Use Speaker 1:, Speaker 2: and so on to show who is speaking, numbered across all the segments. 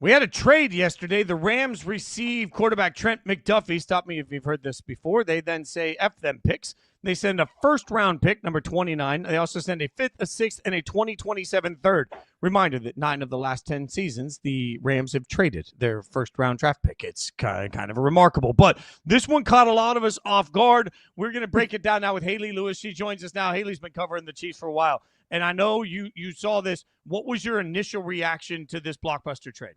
Speaker 1: We had a trade yesterday. The Rams received quarterback Trent McDuffie. Stop me if you've heard this before. They then say F them picks. They send a first-round pick, number 29. They also send a fifth, a sixth, and a 2027 third. Reminder that 9 of the last 10 seasons, the Rams have traded their first-round draft pick. It's kind of remarkable. But this one caught a lot of us off guard. We're going to break it down now with Hayley Lewis. She joins us now. Hayley's been covering the Chiefs for a while. And I know you saw this. What was your initial reaction to this blockbuster trade?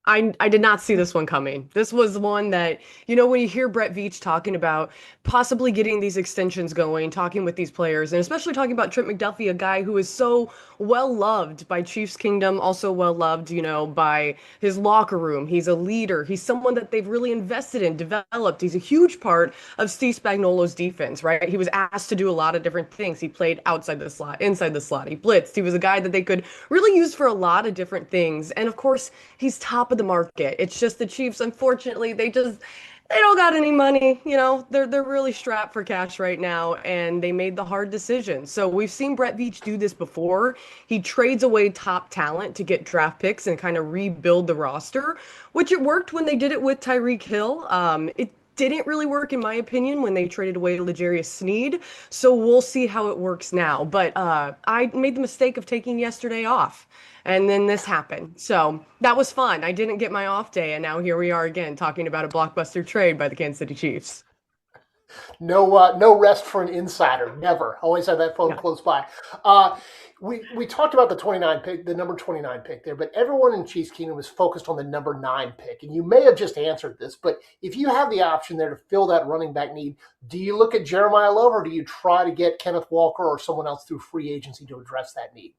Speaker 2: I did not see this one coming. This was one that, when you hear Brett Veach talking about possibly getting these extensions going, talking with these players, and especially talking about Trent McDuffie, a guy who is so well loved by Chiefs Kingdom, also well loved, by his locker room. He's a leader. He's someone that they've really invested in, developed. He's a huge part of Steve Spagnuolo's defense, right? He was asked to do a lot of different things. He played outside the slot, inside the slot. He blitzed. He was a guy that they could really use for a lot of different things. And of course, he's top of the market. It's just the Chiefs, unfortunately, they don't got any money. They're really strapped for cash right now, and they made the hard decision. So we've seen Brett Veach do this before. He trades away top talent to get draft picks and kind of rebuild the roster, which it worked when they did it with Tyreek Hill. It didn't really work, in my opinion, when they traded away L'Jarius Sneed. So we'll see how it works now. But I made the mistake of taking yesterday off, and then this happened. So that was fun. I didn't get my off day, and now here we are again talking about a blockbuster trade by the Kansas City Chiefs.
Speaker 3: No rest for an insider. Never. Always have that phone close by. We talked about the number 29 pick there, but everyone in Chiefs Kingdom was focused on the number 9 pick. And you may have just answered this, but if you have the option there to fill that running back need, do you look at Jeremiah Love, or do you try to get Kenneth Walker or someone else through free agency to address that need?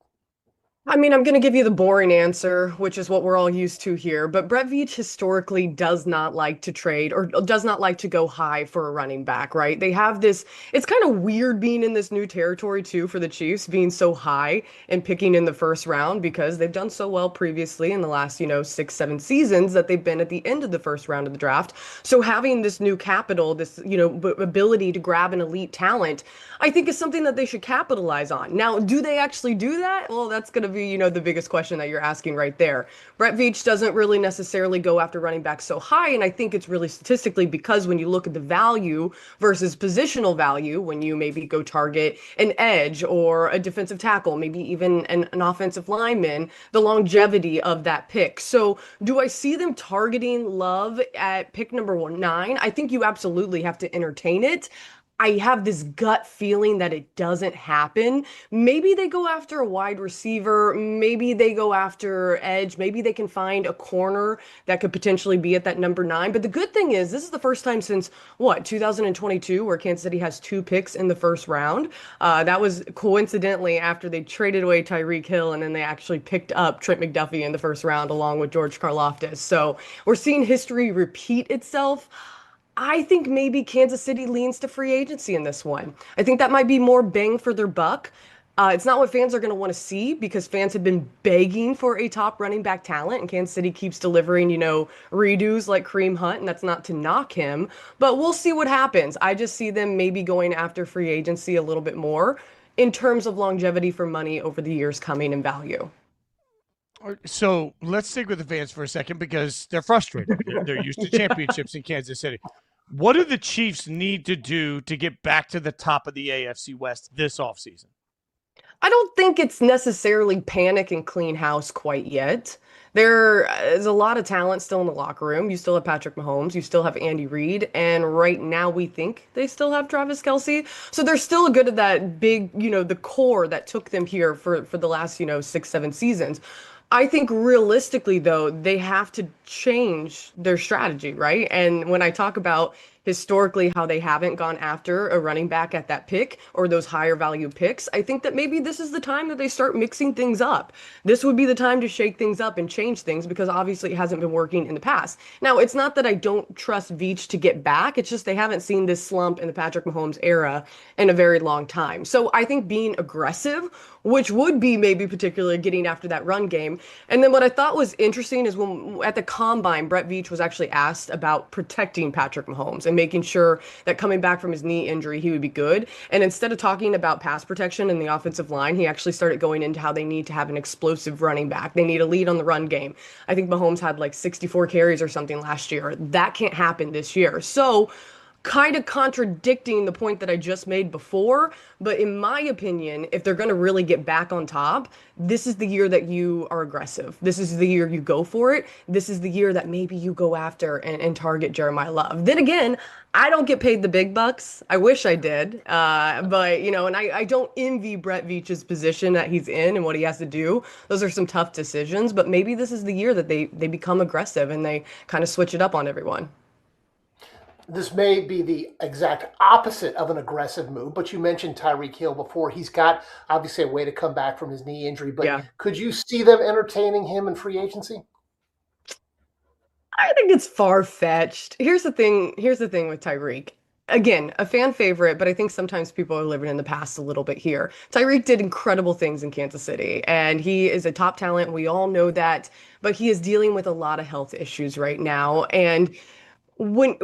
Speaker 2: I mean, I'm going to give you the boring answer, which is what we're all used to here. But Brett Veach historically does not like to trade or does not like to go high for a running back, right? They have this, it's kind of weird being in this new territory too for the Chiefs, being so high and picking in the first round, because they've done so well previously in the last, 6-7 seasons that they've been at the end of the first round of the draft. So having this new capital, this, ability to grab an elite talent, I think is something that they should capitalize on. Now, do they actually do that? Well, that's going to be, the biggest question that you're asking right there. Brett Veach doesn't really necessarily go after running backs so high, and I think it's really statistically because when you look at the value versus positional value, when you maybe go target an edge or a defensive tackle, maybe even an offensive lineman, the longevity of that pick. So do I see them targeting Love at pick number 9? I think you absolutely have to entertain it. I have this gut feeling that it doesn't happen. Maybe they go after a wide receiver. Maybe they go after edge. Maybe they can find a corner that could potentially be at that number 9. But the good thing is this is the first time since, 2022, where Kansas City has 2 picks in the first round. That was coincidentally after they traded away Tyreek Hill, and then they actually picked up Trent McDuffie in the first round along with George Karlaftis. So we're seeing history repeat itself. I think maybe Kansas City leans to free agency in this one. I think that might be more bang for their buck. It's not what fans are going to want to see, because fans have been begging for a top running back talent, and Kansas City keeps delivering, redos like Kareem Hunt, and that's not to knock him. But we'll see what happens. I just see them maybe going after free agency a little bit more in terms of longevity for money over the years coming and value.
Speaker 1: So let's stick with the fans for a second, because they're frustrated. They're used to championships in Kansas City. What do the Chiefs need to do to get back to the top of the AFC West this offseason?
Speaker 2: I don't think it's necessarily panic and clean house quite yet. There is a lot of talent still in the locker room. You still have Patrick Mahomes. You still have Andy Reid. And right now we think they still have Travis Kelce. So they're still good at that big, the core that took them here for the last, 6-7 seasons. I think realistically, though, they have to change their strategy, right? And when I talk about historically how they haven't gone after a running back at that pick or those higher value picks, I think that maybe this is the time that they start mixing things up. This would be the time to shake things up and change things, because obviously it hasn't been working in the past. Now, it's not that I don't trust Veach to get back. It's just they haven't seen this slump in the Patrick Mahomes era in a very long time. So I think being aggressive, which would be maybe particularly getting after that run game. And then what I thought was interesting is when at the combine, Brett Veach was actually asked about protecting Patrick Mahomes. and making sure that coming back from his knee injury, he would be good. And instead of talking about pass protection and the offensive line, he actually started going into how they need to have an explosive running back. They need a lead on the run game. I think Mahomes had like 64 carries or something last year. That can't happen this year. So, kind of contradicting the point that I just made before, but in my opinion, if they're going to really get back on top, this is the year that you are aggressive. This is the year you go for it. This is the year that maybe you go after and target Jeremiah Love. Then again, I don't get paid the big bucks. I wish I did. But, you know, and I don't envy Brett Veach's position that he's in and what he has to do. Those are some tough decisions, but maybe this is the year that they become aggressive and they kind of switch it up on everyone.
Speaker 3: This may be the exact opposite of an aggressive move, but you mentioned Tyreek Hill before. He's got obviously a way to come back from his knee injury, but
Speaker 2: Yeah.
Speaker 3: could you see them entertaining him in free agency?
Speaker 2: I think it's far-fetched. Here's the thing with Tyreek. Again, a fan favorite, but I think sometimes people are living in the past a little bit here. Tyreek did incredible things in Kansas City, and he is a top talent. We all know that, but he is dealing with a lot of health issues right now. And when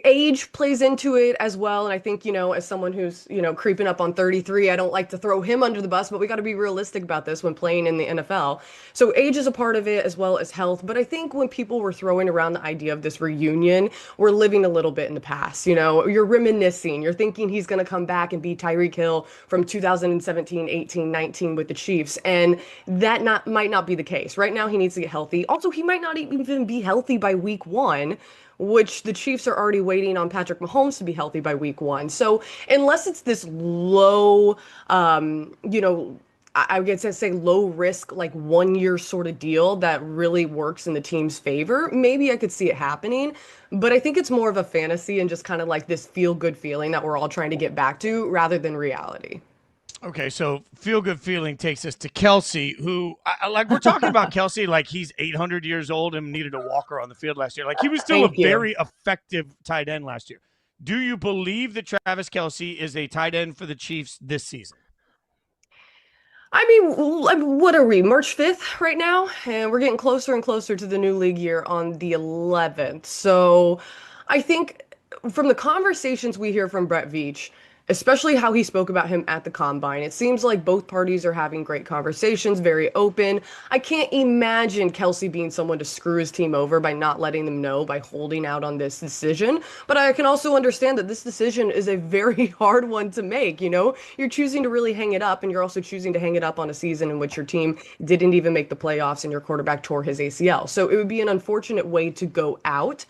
Speaker 2: age plays into it as well, and I think, you know, as someone who's, you know, creeping up on 33, I don't like to throw him under the bus, but we got to be realistic about this when playing in the NFL. So age is a part of it as well as health, but I think when people were throwing around the idea of this reunion, we're living a little bit in the past. You know, you're reminiscing, you're thinking he's going to come back and be Tyreek Hill from 2017, 18, 19 with the Chiefs, and that might not be the case. Right now he needs to get healthy. Also, he might not even be healthy by week 1, which the Chiefs are already waiting on Patrick Mahomes to be healthy by week 1. So unless it's this low, you know, I would say low risk, like 1 year sort of deal that really works in the team's favor, maybe I could see it happening. But I think it's more of a fantasy and just kind of like this feel good feeling that we're all trying to get back to rather than reality.
Speaker 1: Okay, so feel-good feeling takes us to Kelce, who, like, we're talking about Kelce like he's 800 years old and needed a walker on the field last year. Like, he was still
Speaker 2: Thank you.
Speaker 1: very effective tight end last year. Do you believe that Travis Kelce is a tight end for the Chiefs this season?
Speaker 2: I mean, what are we, March 5th right now? And we're getting closer and closer to the new league year on the 11th. So I think from the conversations we hear from Brett Veach, especially how he spoke about him at the combine, it seems like both parties are having great conversations, very open. I can't imagine Kelce being someone to screw his team over by not letting them know, by holding out on this decision. But I can also understand that this decision is a very hard one to make. You know, you're choosing to really hang it up, and you're also choosing to hang it up on a season in which your team didn't even make the playoffs and your quarterback tore his ACL. So it would be an unfortunate way to go out.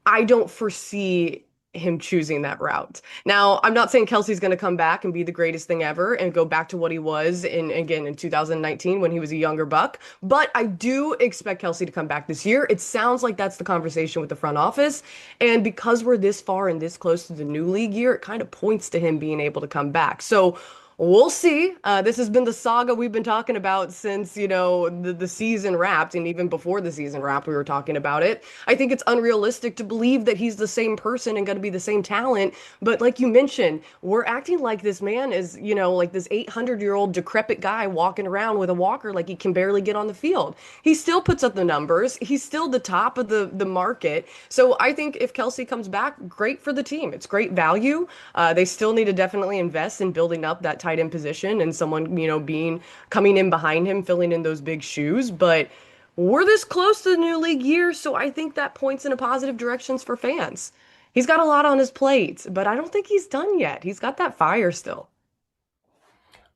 Speaker 2: I don't foresee him choosing that route. Now, I'm not saying Kelce's going to come back and be the greatest thing ever and go back to what he was in 2019 when he was a younger buck, but I do expect Kelce to come back this year. It sounds like that's the conversation with the front office, and because we're this far and this close to the new league year, it kind of points to him being able to come back. So we'll see. This has been the saga we've been talking about since, you know, the season wrapped, and even before the season wrapped, we were talking about it. I think it's unrealistic to believe that he's the same person and going to be the same talent. But like you mentioned, we're acting like this man is, you know, like this 800-year-old decrepit guy walking around with a walker like he can barely get on the field. He still puts up the numbers. He's still the top of the market. So I think if Kelce comes back, great for the team. It's great value. They still need to definitely invest in building up that tight end position and someone, you know, coming in behind him, filling in those big shoes. But we're this close to the new league year, so I think that points in a positive directions for fans. He's got a lot on his plate, but I don't think he's done yet. He's got that fire still.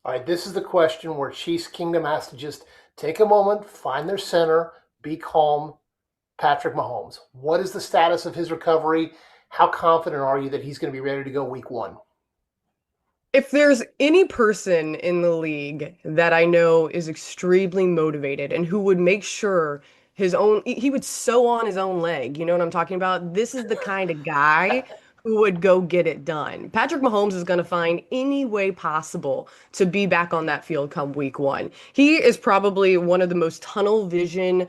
Speaker 3: All right, this is the question where Chiefs Kingdom has to just take a moment, find their center, be calm. Patrick Mahomes, what is the status of his recovery? How confident are you that he's going to be ready to go week 1?
Speaker 2: If there's any person in the league that I know is extremely motivated and who would make sure he would sew on his own leg, you know what I'm talking about? This is the kind of guy who would go get it done. Patrick Mahomes is going to find any way possible to be back on that field come week 1. He is probably one of the most tunnel vision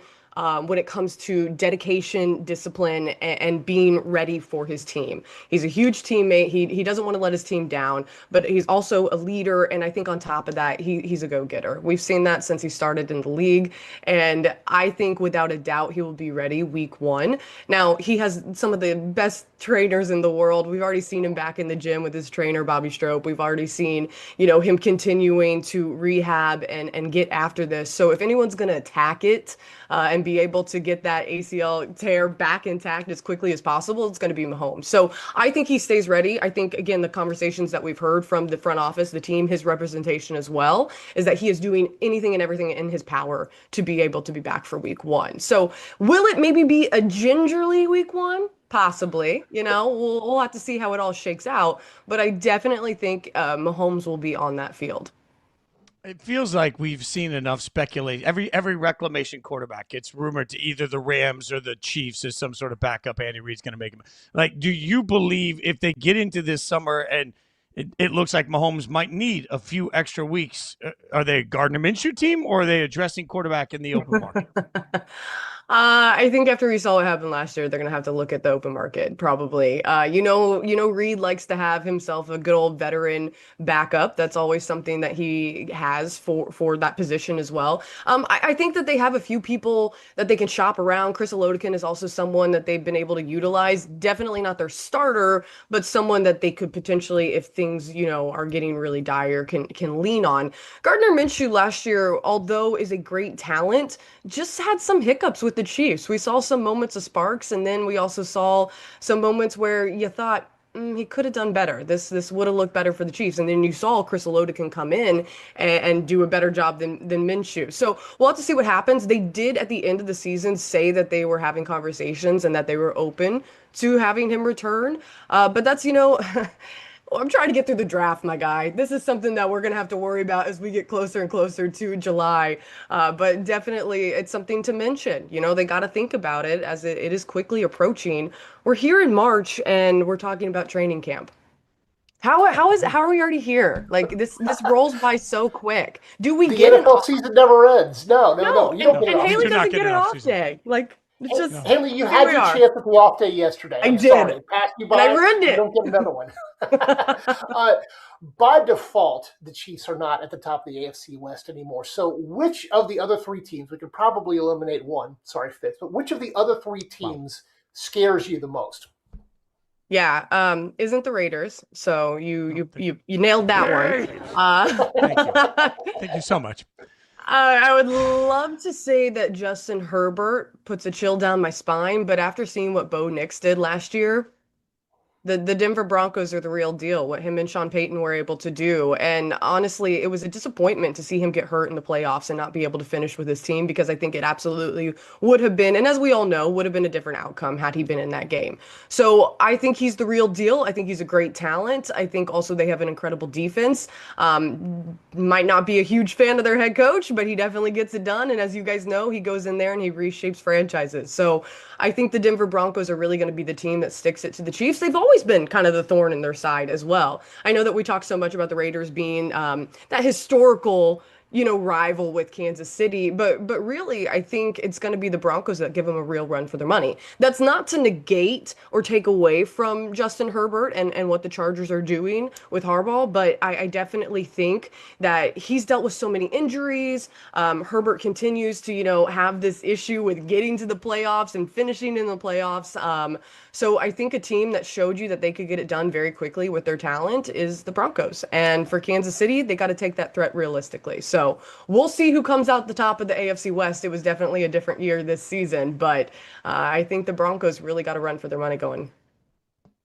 Speaker 2: when it comes to dedication, discipline, and being ready for his team. He's a huge teammate. He doesn't want to let his team down, but he's also a leader. And I think on top of that, he's a go-getter. We've seen that since he started in the league. And I think without a doubt, he will be ready week 1. Now, he has some of the best trainers in the world. We've already seen him back in the gym with his trainer, Bobby Strope. We've already seen, him continuing to rehab and get after this. So if anyone's going to attack it and be able to get that ACL tear back intact as quickly as possible, it's going to be Mahomes. So I think he stays ready. I think, again, the conversations that we've heard from the front office, the team, his representation as well, is that he is doing anything and everything in his power to be able to be back for week 1. So will it maybe be a gingerly week 1? Possibly. We'll have to see how it all shakes out. But I definitely think Mahomes will be on that field.
Speaker 1: It feels like we've seen enough speculation. Every reclamation quarterback gets rumored to either the Rams or the Chiefs as some sort of backup. Andy Reid's going to make him. Like, do you believe if they get into this summer and it looks like Mahomes might need a few extra weeks, are they a Gardner Minshew team or are they addressing quarterback in the open market?
Speaker 2: I think after we saw what happened last year, they're going to have to look at the open market, probably. Reid likes to have himself a good old veteran backup. That's always something that he has for that position as well. I think that they have a few people that they can shop around. Chris Olodikin is also someone that they've been able to utilize. Definitely not their starter, but someone that they could potentially, if things, are getting really dire, can lean on. Gardner Minshew last year, although is a great talent, just had some hiccups with the Chiefs. We saw some moments of sparks, and then we also saw some moments where you thought he could have done better. This would have looked better for the Chiefs. And then you saw Chris Olodikin come in and do a better job than Minshew. So we'll have to see what happens. They did at the end of the season say that they were having conversations and that they were open to having him return. But that's, I'm trying to get through the draft, my guy. This is something that we're going to have to worry about as we get closer and closer to July. But definitely it's something to mention. They got to think about it as it is quickly approaching. We're here in March and we're talking about training camp. How are we already here? Like this rolls by so quick. Do we get
Speaker 3: an NFL season never ends. No. You don't
Speaker 2: and Hayley doesn't get an off day. Like, it's just,
Speaker 3: Hayley, you had your chance at the off day yesterday.
Speaker 2: I did.
Speaker 3: Sorry. It passed you by.
Speaker 2: And I ruined it.
Speaker 3: You don't get another one. By default, the Chiefs are not at the top of the AFC West anymore. So which of the other 3 teams, we could probably eliminate one, sorry, Fitz, but which of the other 3 teams scares you the most?
Speaker 2: Yeah, isn't the Raiders. So you nailed that one.
Speaker 1: Thank you. Thank you so much.
Speaker 2: I would love to say that Justin Herbert puts a chill down my spine, but after seeing what Bo Nix did last year, the Denver Broncos are the real deal, what him and Sean Payton were able to do. And honestly, it was a disappointment to see him get hurt in the playoffs and not be able to finish with his team, because I think it absolutely would have been, and as we all know, would have been a different outcome had he been in that game. So I think he's the real deal. I think he's a great talent. I think also they have an incredible defense. Might not be a huge fan of their head coach, but he definitely gets it done. And as you guys know, he goes in there and he reshapes franchises. So I think the Denver Broncos are really going to be the team that sticks it to the Chiefs. They've always been kind of the thorn in their side as well. I know that we talk so much about the Raiders being that historical, rival with Kansas City, but really I think it's going to be the Broncos that give them a real run for their money. That's not to negate or take away from Justin Herbert and what the Chargers are doing with Harbaugh, but I definitely think that he's dealt with so many injuries. Herbert continues to, have this issue with getting to the playoffs and finishing in the playoffs. So I think a team that showed you that they could get it done very quickly with their talent is the Broncos. And for Kansas City, they got to take that threat realistically. So we'll see who comes out the top of the AFC West. It was definitely a different year this season, but I think the Broncos really got to run for their money going.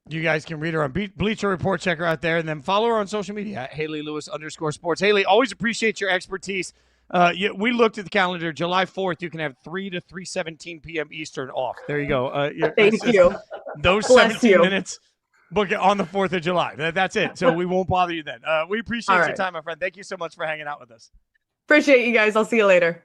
Speaker 1: You guys can read her on Bleacher Report. Check her out there, and then follow her on social media at Hayley Lewis _sports. Hayley, always appreciate your expertise. We looked at the calendar. July 4th, you can have 3 to 3:17 p.m. Eastern off. There you go.
Speaker 2: Thank you.
Speaker 1: Those 17 minutes, book it on the 4th of July. That's it. So we won't bother you then. We appreciate your time, my friend. Thank you so much for hanging out with us.
Speaker 2: Appreciate you guys. I'll see you later.